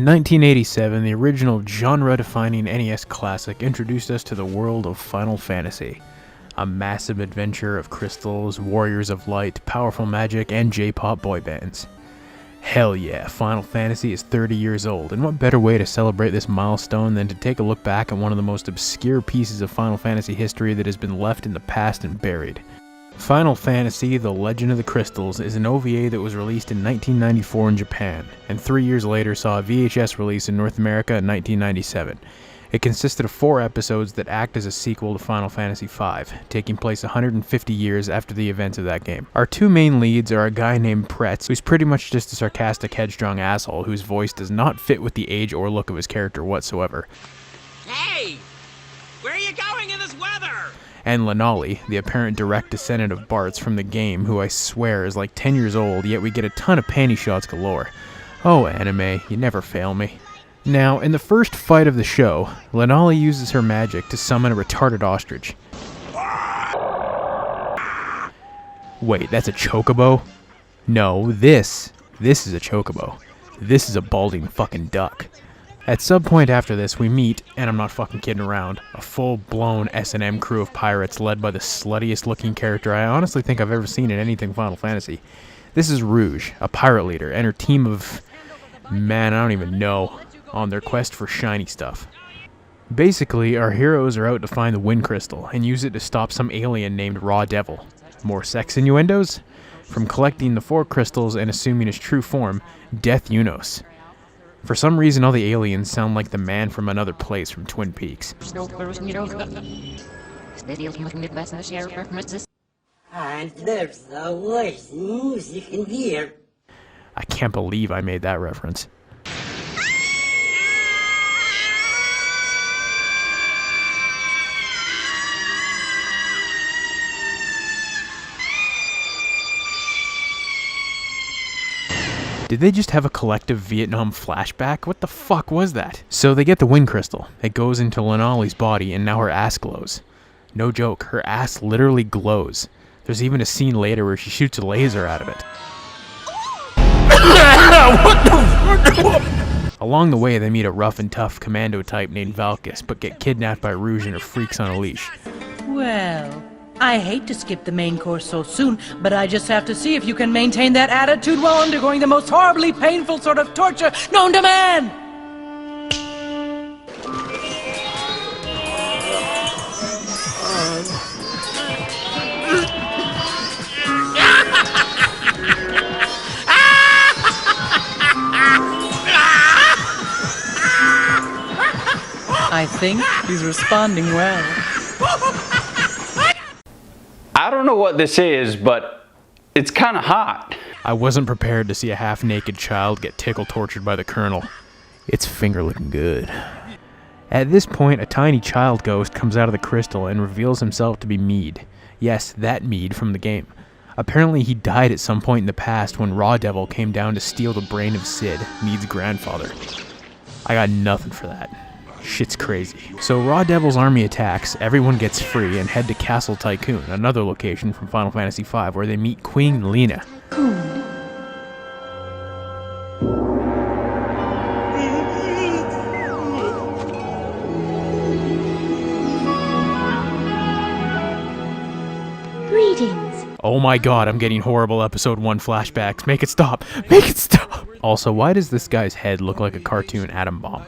1987, the original genre-defining NES classic introduced us to the world of Final Fantasy. A massive adventure of crystals, warriors of light, powerful magic, and J-pop boy bands. Hell yeah, Final Fantasy is 30 years old, and what better way to celebrate this milestone than to take a look back at one of the most obscure pieces of Final Fantasy history that has been left in the past and buried. Final Fantasy: The Legend of the Crystals is an OVA that was released in 1994 in Japan, and 3 years later saw a VHS release in North America in 1997. It consisted of 4 episodes that act as a sequel to Final Fantasy V, taking place 150 years after the events of that game. Our 2 main leads are a guy named Pretz, who's pretty much just a sarcastic, headstrong asshole whose voice does not fit with the age or look of his character whatsoever. Hey! Where are you going in this weather? And Lenali, the apparent direct descendant of Bartz from the game, who I swear is like 10 years old, yet we get a ton of panty shots galore. Oh, anime, you never fail me. Now, in the first fight of the show, Lenali uses her magic to summon a retarded ostrich. Wait, that's a chocobo? No, this is a chocobo. This is a balding fucking duck. At some point after this, we meet, and I'm not fucking kidding around, a full-blown S&M crew of pirates led by the sluttiest looking character I honestly think I've ever seen in anything Final Fantasy. This is Rouge, a pirate leader, and her team of... man, I don't even know, on their quest for shiny stuff. Basically, our heroes are out to find the Wind Crystal, and use it to stop some alien named Raw Devil. More sex innuendos? From collecting the 4 crystals and assuming his true form, Death Unos. For some reason, all the aliens sound like the man from Another Place from Twin Peaks. And there's always music in here. I can't believe I made that reference. Did they just have a collective Vietnam flashback? What the fuck was that? So they get the Wind Crystal. It goes into Lenali's body and now her ass glows. No joke, her ass literally glows. There's even a scene later where she shoots a laser out of it. Along the way, they meet a rough and tough commando type named Valkis, but get kidnapped by Rouge and her freaks on a leash. Well, I hate to skip the main course so soon, but I just have to see if you can maintain that attitude while undergoing the most horribly painful sort of torture known to man! I think he's responding well. I don't know what this is, but it's kind of hot. I wasn't prepared to see a half-naked child get tickle-tortured by the Colonel. It's finger-looking good. At this point, a tiny child ghost comes out of the crystal and reveals himself to be Mead. Yes, that Mead from the game. Apparently he died at some point in the past when Raw Devil came down to steal the brain of Sid, Mead's grandfather. I got nothing for that. Shit's crazy. So Raw Devil's army attacks, everyone gets free, and head to Castle Tycoon, another location from Final Fantasy V, where they meet Queen Lena. Greetings. Oh my god, I'm getting horrible episode 1 flashbacks. Make it stop! Make it stop! Also, why does this guy's head look like a cartoon atom bomb?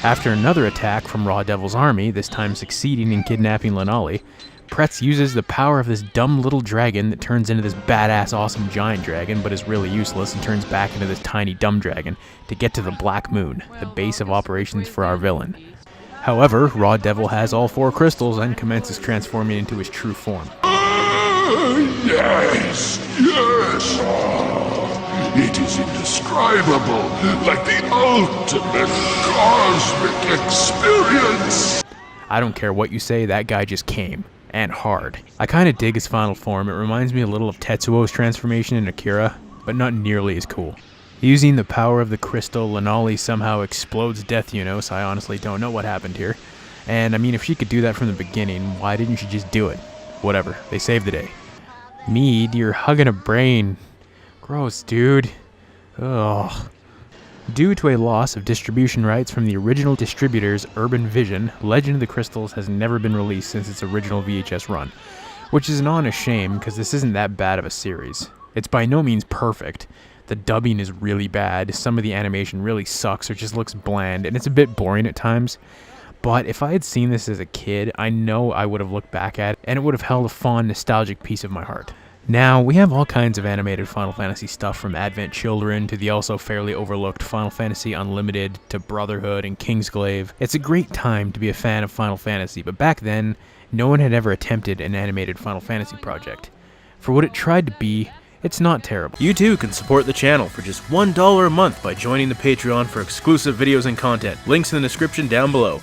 After another attack from Raw Devil's army, this time succeeding in kidnapping Lenali, Pretz uses the power of this dumb little dragon that turns into this badass awesome giant dragon but is really useless and turns back into this tiny dumb dragon to get to the Black Moon, the base of operations for our villain. However, Raw Devil has all 4 crystals and commences transforming into his true form. Yes, yes. It is indescribable, like the ultimate cosmic experience. I don't care what you say, that guy just came. And hard. I kinda dig his final form. It reminds me a little of Tetsuo's transformation in Akira, but not nearly as cool. Using the power of the crystal, Lenali somehow explodes Death Unos. I honestly don't know what happened here. And I mean, if she could do that from the beginning, why didn't she just do it? Whatever, they saved the day. Mead, you're hugging a brain. Gross, dude. Ugh. Due to a loss of distribution rights from the original distributors Urban Vision, Legend of the Crystals has never been released since its original VHS run, which is an honest shame because this isn't that bad of a series. It's by no means perfect. The dubbing is really bad, some of the animation really sucks or just looks bland, and it's a bit boring at times. But if I had seen this as a kid, I know I would have looked back at it, and it would have held a fond, nostalgic piece of my heart. Now, we have all kinds of animated Final Fantasy stuff from Advent Children to the also fairly overlooked Final Fantasy Unlimited to Brotherhood and Kingsglaive. It's a great time to be a fan of Final Fantasy, but back then, no one had ever attempted an animated Final Fantasy project. For what it tried to be, it's not terrible. You too can support the channel for just $1 a month by joining the Patreon for exclusive videos and content. Links in the description down below.